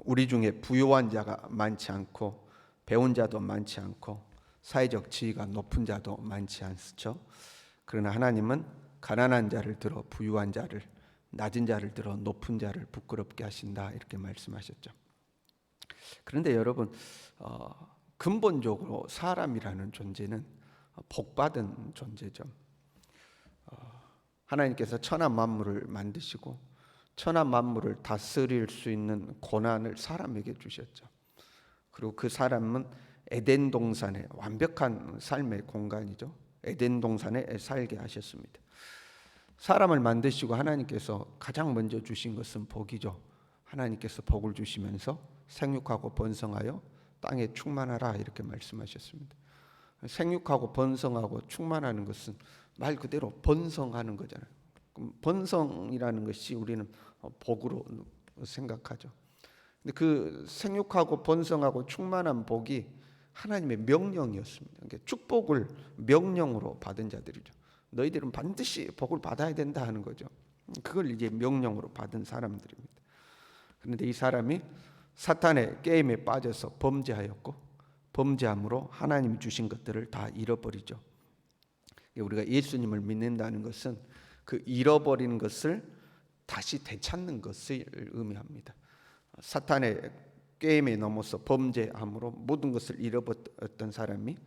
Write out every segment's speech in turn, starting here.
우리 중에 부유한 자가 많지 않고 배운 자도 많지 않고 사회적 지위가 높은 자도 많지 않죠. 그러나 하나님은 가난한 자를 들어 부유한 자를, 낮은 자를 들어 높은 자를 부끄럽게 하신다, 이렇게 말씀하셨죠. 그런데 여러분, 근본적으로 사람이라는 존재는 복받은 존재죠. 하나님께서 천하 만물을 만드시고 천하 만물을 다스릴 수 있는 권한을 사람에게 주셨죠. 그리고 그 사람은 에덴 동산의 완벽한 삶의 공간이죠. 에덴 동산에 살게 하셨습니다. 사람을 만드시고 하나님께서 가장 먼저 주신 것은 복이죠. 하나님께서 복을 주시면서 생육하고 번성하여 땅에 충만하라, 이렇게 말씀하셨습니다. 생육하고 번성하고 충만하는 것은 말 그대로 번성하는 거잖아요. 그럼 번성이라는 것이 우리는 복으로 생각하죠. 근데 그 생육하고 번성하고 충만한 복이 하나님의 명령이었습니다. 그러니까 축복을 명령으로 받은 자들이죠. 너희들은 반드시 복을 받아야 된다 하는 거죠. 그걸 이제 명령으로 받은 사람들입니다. 그런데 이 사람이 사탄의 게임에 빠져서 범죄하였고, 범죄함으로 하나님이 주신 것들을 다 잃어버리죠. 우리가 예수님을 믿는다는 것은 그 잃어버린 것을 다시 되찾는 것을 의미합니다. 사탄의 게임에 넘어서 범죄함으로 모든 것을 잃어버렸던 사람이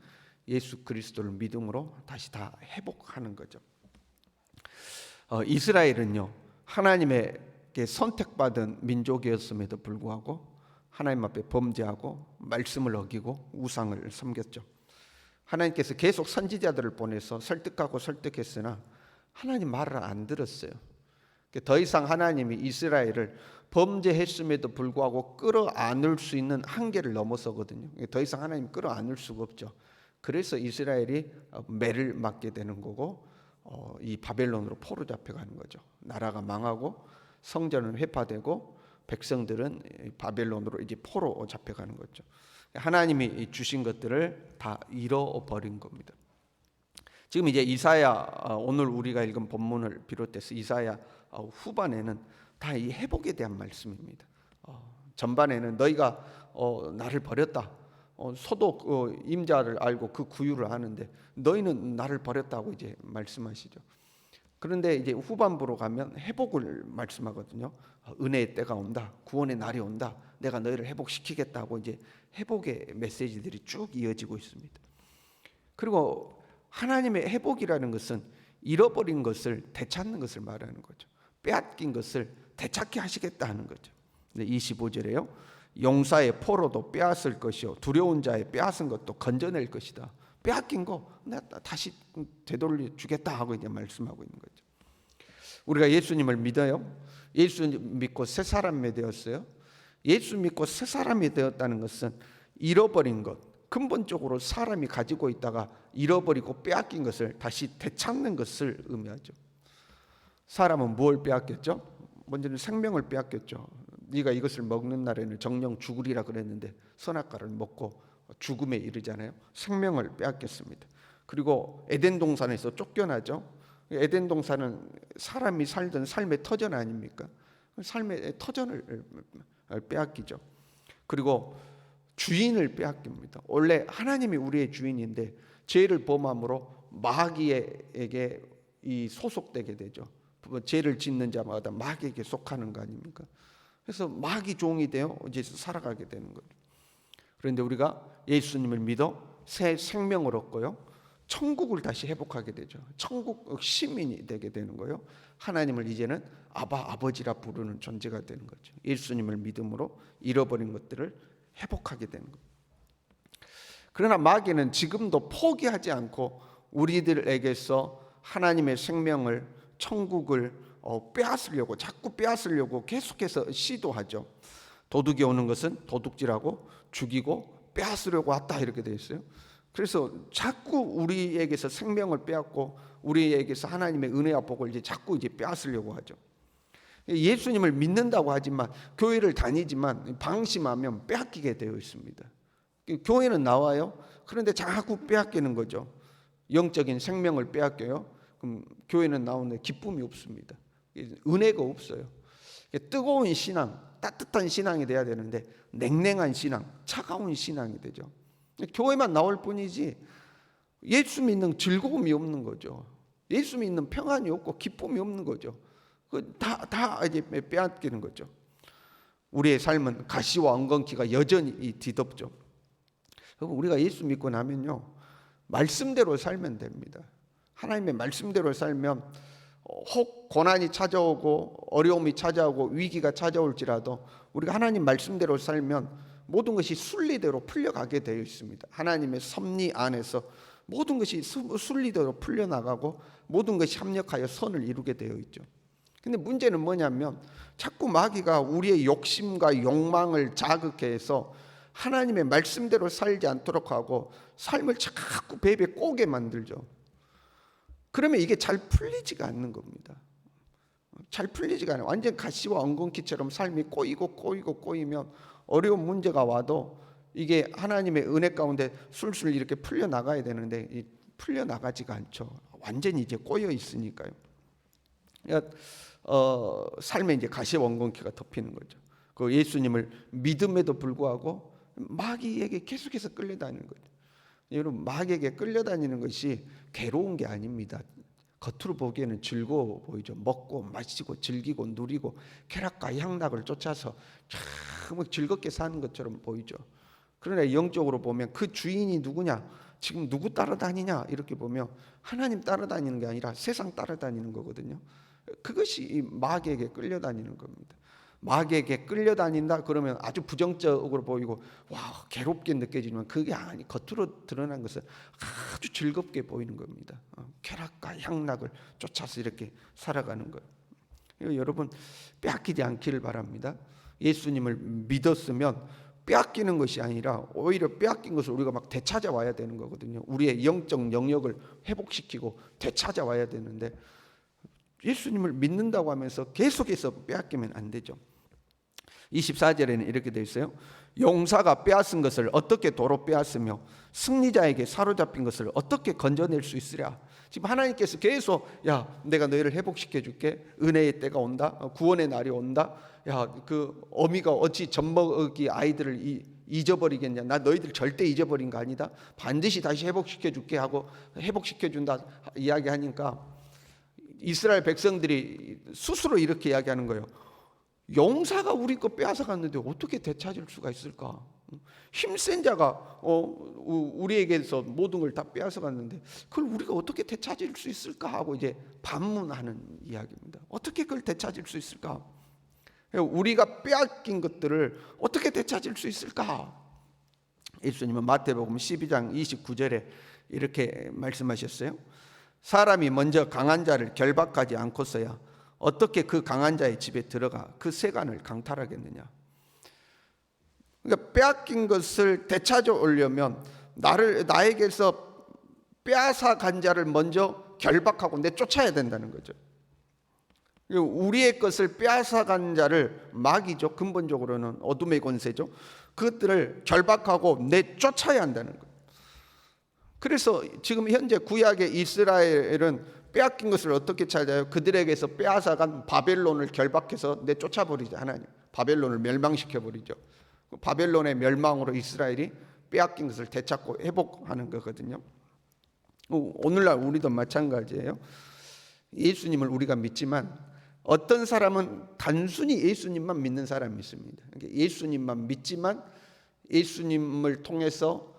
예수 그리스도를 믿음으로 다시 다 회복하는 거죠. 이스라엘은요, 하나님에게 선택받은 민족이었음에도 불구하고 하나님 앞에 범죄하고 말씀을 어기고 우상을 섬겼죠. 하나님께서 계속 선지자들을 보내서 설득하고 설득했으나 하나님 말을 안 들었어요. 더 이상 하나님이 이스라엘을 범죄했음에도 불구하고 끌어안을 수 있는 한계를 넘어서거든요. 더 이상 하나님 끌어안을 수가 없죠. 그래서 이스라엘이 매를 맞게 되는 거고, 이 바벨론으로 포로 잡혀가는 거죠. 나라가 망하고 성전은 회파되고 백성들은 바벨론으로 이제 포로 잡혀가는 거죠. 하나님이 주신 것들을 다 잃어버린 겁니다. 지금 이제 이사야, 오늘 우리가 읽은 본문을 비롯해서 이사야 후반에는 다 이 회복에 대한 말씀입니다. 전반에는 너희가 나를 버렸다, 소독 임자를 알고 그 구유를 아는데 너희는 나를 버렸다고 이제 말씀하시죠. 그런데 이제 후반부로 가면 회복을 말씀하거든요. 은혜의 때가 온다, 구원의 날이 온다, 내가 너희를 회복시키겠다고 이제 회복의 메시지들이 쭉 이어지고 있습니다. 그리고 하나님의 회복이라는 것은 잃어버린 것을 되찾는 것을 말하는 거죠. 빼앗긴 것을 되찾게 하시겠다 하는 거죠. 25절에요. 용사의 포로도 빼앗을 것이요 두려운 자의 빼앗은 것도 건져낼 것이다. 빼앗긴 거 내가 다시 되돌려 주겠다 하고 이제 말씀하고 있는 거죠. 우리가 예수님을 믿어요. 예수 믿고 새 사람이 되었어요. 예수 믿고 새 사람이 되었다는 것은 잃어버린 것, 근본적으로 사람이 가지고 있다가 잃어버리고 빼앗긴 것을 다시 되찾는 것을 의미하죠. 사람은 무엇을 빼앗겼죠? 먼저는 생명을 빼앗겼죠. 네가 이것을 먹는 날에는 정령 죽으리라 그랬는데 선악과를 먹고 죽음에 이르잖아요. 생명을 빼앗겼습니다. 그리고 에덴 동산에서 쫓겨나죠. 에덴 동산은 사람이 살던 삶의 터전 아닙니까? 삶의 터전을 빼앗기죠. 그리고 주인을 빼앗깁니다. 원래 하나님이 우리의 주인인데 죄를 범함으로 마귀에게 이 소속되게 되죠. 죄를 짓는 자마다 마귀에게 속하는 거 아닙니까? 그래서 마귀 종이 되어 이제 살아가게 되는 거죠. 그런데 우리가 예수님을 믿어 새 생명을 얻고요, 천국을 다시 회복하게 되죠. 천국 시민이 되게 되는 거예요. 하나님을 이제는 아버지라 부르는 존재가 되는 거죠. 예수님을 믿음으로 잃어버린 것들을 회복하게 되는 거예요. 그러나 마귀는 지금도 포기하지 않고 우리들에게서 하나님의 생명을, 천국을 빼앗으려고, 자꾸 빼앗으려고 계속해서 시도하죠. 도둑이 오는 것은 도둑질하고 죽이고 빼앗으려고 왔다, 이렇게 되어 있어요. 그래서 자꾸 우리에게서 생명을 빼앗고 우리에게서 하나님의 은혜와 복을 이제 자꾸 이제 빼앗으려고 하죠. 예수님을 믿는다고 하지만, 교회를 다니지만 방심하면 빼앗기게 되어 있습니다. 교회는 나와요. 그런데 자꾸 빼앗기는 거죠. 영적인 생명을 빼앗겨요. 그럼 교회는 나오는데 기쁨이 없습니다. 은혜가 없어요. 뜨거운 신앙, 따뜻한 신앙이 돼야 되는데 냉랭한 신앙, 차가운 신앙이 되죠. 교회만 나올 뿐이지 예수 믿는 즐거움이 없는 거죠. 예수 믿는 평안이 없고 기쁨이 없는 거죠. 다 이제 빼앗기는 거죠. 우리의 삶은 가시와 엉겅퀴가 여전히 뒤덮죠. 우리가 예수 믿고 나면요, 말씀대로 살면 됩니다. 하나님의 말씀대로 살면 혹 고난이 찾아오고 어려움이 찾아오고 위기가 찾아올지라도 우리가 하나님 말씀대로 살면 모든 것이 순리대로 풀려가게 되어 있습니다. 하나님의 섭리 안에서 모든 것이 순리대로 풀려나가고 모든 것이 합력하여 선을 이루게 되어 있죠. 근데 문제는 뭐냐면 자꾸 마귀가 우리의 욕심과 욕망을 자극해 해서 하나님의 말씀대로 살지 않도록 하고 삶을 자꾸 베베 꼬게 만들죠. 그러면 이게 잘 풀리지가 않는 겁니다. 잘 풀리지가 않아요. 완전 가시와 엉겅퀴처럼 삶이 꼬이면 어려운 문제가 와도 이게 하나님의 은혜 가운데 술술 이렇게 풀려나가야 되는데 풀려나가지가 않죠. 완전히 이제 꼬여 있으니까요. 그러니까 삶에 이제 가시와 엉겅퀴가 덮이는 거죠. 그 예수님을 믿음에도 불구하고 마귀에게 계속해서 끌려다니는 거죠. 여러분, 마귀에게 끌려다니는 것이 괴로운 게 아닙니다. 겉으로 보기에는 즐거워 보이죠. 먹고 마시고 즐기고 누리고 쾌락과 향락을 쫓아서 참 즐겁게 사는 것처럼 보이죠. 그러나 영적으로 보면 그 주인이 누구냐, 지금 누구 따라다니냐 이렇게 보면 하나님 따라다니는 게 아니라 세상 따라다니는 거거든요. 그것이 이 마귀에게 끌려다니는 겁니다. 마귀에게 끌려다닌다 그러면 아주 부정적으로 보이고 와 괴롭게 느껴지지만 그게 아니, 겉으로 드러난 것은 아주 즐겁게 보이는 겁니다. 쾌락과 향락을 쫓아서 이렇게 살아가는 거예요. 여러분, 빼앗기지 않기를 바랍니다. 예수님을 믿었으면 빼앗기는 것이 아니라 오히려 빼앗긴 것을 우리가 막 되찾아와야 되는 거거든요. 우리의 영적 영역을 회복시키고 되찾아와야 되는데 예수님을 믿는다고 하면서 계속해서 빼앗기면 안 되죠. 24절에는 이렇게 되어 있어요. 용사가 빼앗은 것을 어떻게 도로 빼앗으며 승리자에게 사로잡힌 것을 어떻게 건져낼 수 있으랴. 지금 하나님께서 계속 야 내가 너희를 회복시켜 줄게. 은혜의 때가 온다. 구원의 날이 온다. 야 그 어미가 어찌 젖먹이 아이들을 잊어버리겠냐. 나 너희들 절대 잊어버린 거 아니다. 반드시 다시 회복시켜 줄게 하고 회복시켜 준다 이야기하니까 이스라엘 백성들이 스스로 이렇게 이야기하는 거예요. 용사가 우리 거 빼앗아 갔는데 어떻게 되찾을 수가 있을까? 힘센 자가 우리에게서 모든 걸 다 빼앗아 갔는데 그걸 우리가 어떻게 되찾을 수 있을까 하고 이제 반문하는 이야기입니다. 어떻게 그걸 되찾을 수 있을까? 우리가 빼앗긴 것들을 어떻게 되찾을 수 있을까? 예수님은 마태복음 12장 29절에 이렇게 말씀하셨어요. 사람이 먼저 강한 자를 결박하지 않고서야 어떻게 그 강한 자의 집에 들어가 그 세간을 강탈하겠느냐. 그러니까 빼앗긴 것을 되찾아 오려면 나에게서 빼앗아 간 자를 먼저 결박하고 내쫓아야 된다는 거죠. 우리의 것을 빼앗아 간 자를 마귀죠. 근본적으로는 어둠의 권세죠. 그것들을 결박하고 내쫓아야 한다는 거예요. 그래서 지금 현재 구약의 이스라엘은 빼앗긴 것을 어떻게 찾아요? 그들에게서 빼앗아간 바벨론을 결박해서 내쫓아버리죠. 하나님 바벨론을 멸망시켜버리죠. 바벨론의 멸망으로 이스라엘이 빼앗긴 것을 되찾고 회복하는 거거든요. 오늘날 우리도 마찬가지예요. 예수님을 우리가 믿지만 어떤 사람은 단순히 예수님만 믿는 사람이 있습니다. 예수님만 믿지만 예수님을 통해서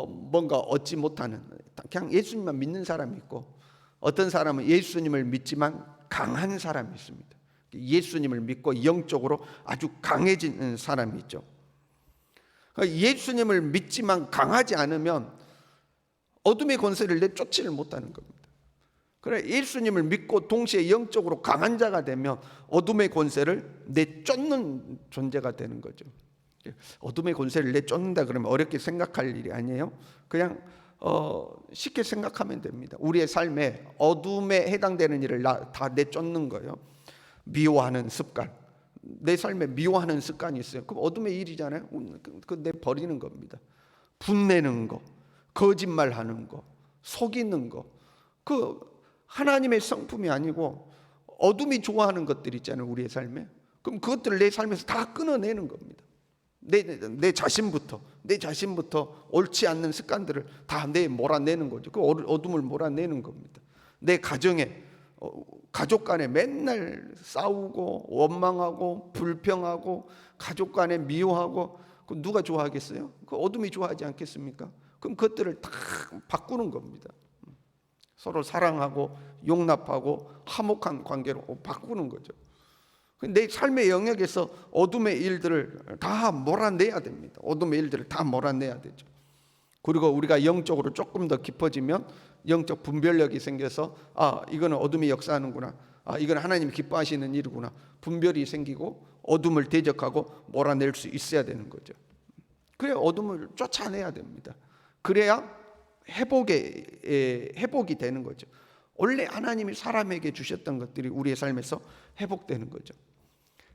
뭔가 얻지 못하는 그냥 예수님만 믿는 사람이 있고 어떤 사람은 예수님을 믿지만 강한 사람이 있습니다. 예수님을 믿고 영적으로 아주 강해진 사람이 있죠. 예수님을 믿지만 강하지 않으면 어둠의 권세를 내쫓지를 못하는 겁니다. 그래 예수님을 믿고 동시에 영적으로 강한 자가 되면 어둠의 권세를 내쫓는 존재가 되는 거죠. 어둠의 권세를 내쫓는다 그러면 어렵게 생각할 일이 아니에요. 그냥 쉽게 생각하면 됩니다. 우리의 삶에 어둠에 해당되는 일을 다 내쫓는 거예요. 미워하는 습관, 내 삶에 미워하는 습관이 있어요. 그럼 어둠의 일이잖아요. 그 내버리는 겁니다. 분내는 거, 거짓말하는 거, 속이는 거, 그 하나님의 성품이 아니고 어둠이 좋아하는 것들 있잖아요. 우리의 삶에 그럼 그것들을 내 삶에서 다 끊어내는 겁니다. 내 자신부터 옳지 않는 습관들을 다 몰아내는 거죠. 그 어둠을 몰아내는 겁니다. 내 가정에 가족 간에 맨날 싸우고 원망하고 불평하고 가족 간에 미워하고, 그 누가 좋아하겠어요? 그 어둠이 좋아하지 않겠습니까? 그럼 그것들을 다 바꾸는 겁니다. 서로 사랑하고 용납하고 화목한 관계로 바꾸는 거죠. 내 삶의 영역에서 어둠의 일들을 다 몰아내야 됩니다. 어둠의 일들을 다 몰아내야 되죠. 그리고 우리가 영적으로 조금 더 깊어지면 영적 분별력이 생겨서 이거는 어둠이 역사하는구나, 이건 하나님이 기뻐하시는 일이구나, 분별이 생기고 어둠을 대적하고 몰아낼 수 있어야 되는 거죠. 그래야 어둠을 쫓아내야 됩니다. 그래야 회복이 되는 거죠. 원래 하나님이 사람에게 주셨던 것들이 우리의 삶에서 회복되는 거죠.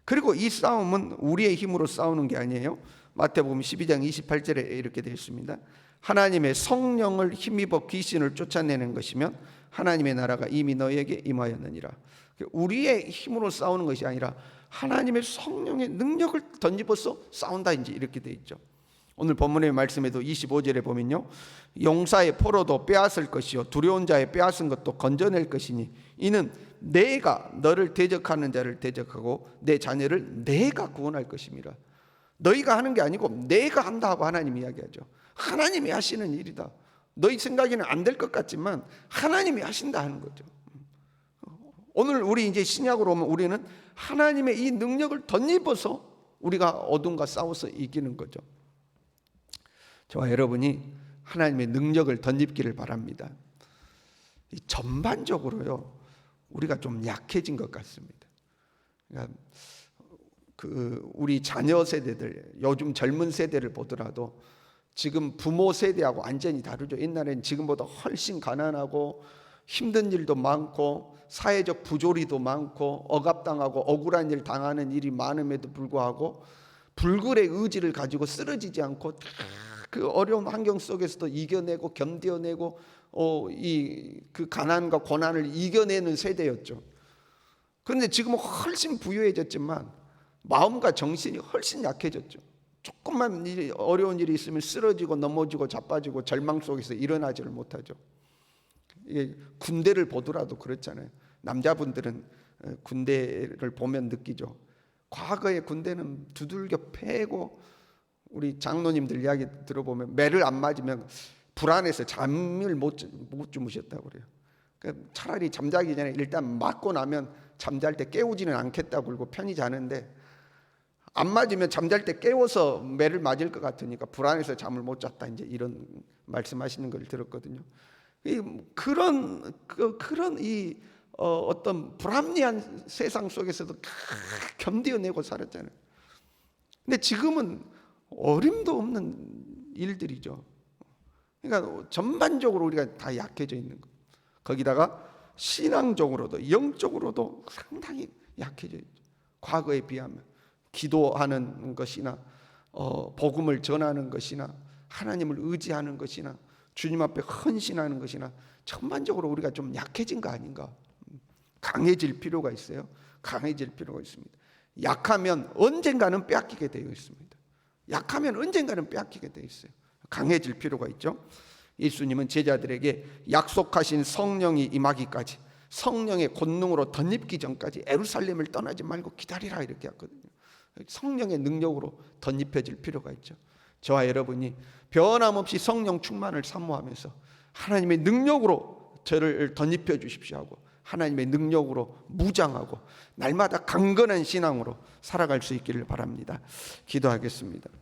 그리고 이 싸움은 우리의 힘으로 싸우는 게 아니에요. 마태복음 12장 28절에 이렇게 되어 있습니다. 하나님의 성령을 힘입어 귀신을 쫓아내는 것이면 하나님의 나라가 이미 너희에게 임하였느니라. 우리의 힘으로 싸우는 것이 아니라 하나님의 성령의 능력을 덧입어서 싸운다, 이제 이렇게 되어 있죠. 오늘 본문의 말씀에도 25절에 보면요, 용사의 포로도 빼앗을 것이요 두려운 자의 빼앗은 것도 건져낼 것이니 이는 내가 너를 대적하는 자를 대적하고 내 자녀를 내가 구원할 것임이라. 너희가 하는 게 아니고 내가 한다 하고 하나님이 이야기하죠. 하나님이 하시는 일이다. 너희 생각에는 안 될 것 같지만 하나님이 하신다 하는 거죠. 오늘 우리 이제 신약으로 오면 우리는 하나님의 이 능력을 덧입어서 우리가 어둠과 싸워서 이기는 거죠. 저와 여러분이 하나님의 능력을 덧입기를 바랍니다. 전반적으로요, 우리가 좀 약해진 것 같습니다. 그러니까 우리 자녀 세대들, 요즘 젊은 세대를 보더라도 지금 부모 세대하고 완전히 다르죠. 옛날에는 지금보다 훨씬 가난하고 힘든 일도 많고 사회적 부조리도 많고 억압당하고 억울한 일 당하는 일이 많음에도 불구하고 불굴의 의지를 가지고 쓰러지지 않고 그 어려운 환경 속에서도 이겨내고 견뎌내고 그 가난과 고난을 이겨내는 세대였죠. 그런데 지금은 훨씬 부유해졌지만 마음과 정신이 훨씬 약해졌죠. 조금만 어려운 일이 있으면 쓰러지고 넘어지고 자빠지고 절망 속에서 일어나지를 못하죠. 군대를 보더라도 그렇잖아요. 남자분들은 군대를 보면 느끼죠. 과거의 군대는 두들겨 패고, 우리 장로님들 이야기 들어보면 매를 안 맞으면 불안해서 잠을 못 주무셨다고 그래요. 그러니까 차라리 잠자기 전에 일단 맞고 나면 잠잘 때 깨우지는 않겠다고 그러고 편히 자는데, 안 맞으면 잠잘 때 깨워서 매를 맞을 것 같으니까 불안해서 잠을 못 잤다, 이제 이런 말씀하시는 걸 들었거든요. 그런 어떤 불합리한 세상 속에서도 견뎌내고 살았잖아요. 근데 지금은 어림도 없는 일들이죠. 그러니까 전반적으로 우리가 다 약해져 있는 거. 거기다가 신앙적으로도 영적으로도 상당히 약해져 있죠. 과거에 비하면 기도하는 것이나 복음을 전하는 것이나 하나님을 의지하는 것이나 주님 앞에 헌신하는 것이나 전반적으로 우리가 좀 약해진 거 아닌가. 강해질 필요가 있어요. 강해질 필요가 있습니다. 약하면 언젠가는 빼앗기게 되어 있습니다. 약하면 언젠가는 빼앗기게 되어 있어요. 강해질 필요가 있죠. 예수님은 제자들에게 약속하신 성령이 임하기까지, 성령의 권능으로 덧입기 전까지 예루살렘을 떠나지 말고 기다리라, 이렇게 했거든요. 성령의 능력으로 덧입혀질 필요가 있죠. 저와 여러분이 변함없이 성령 충만을 사모하면서 하나님의 능력으로 저를 덧입혀 주십시오 하고 하나님의 능력으로 무장하고 날마다 강건한 신앙으로 살아갈 수 있기를 바랍니다. 기도하겠습니다.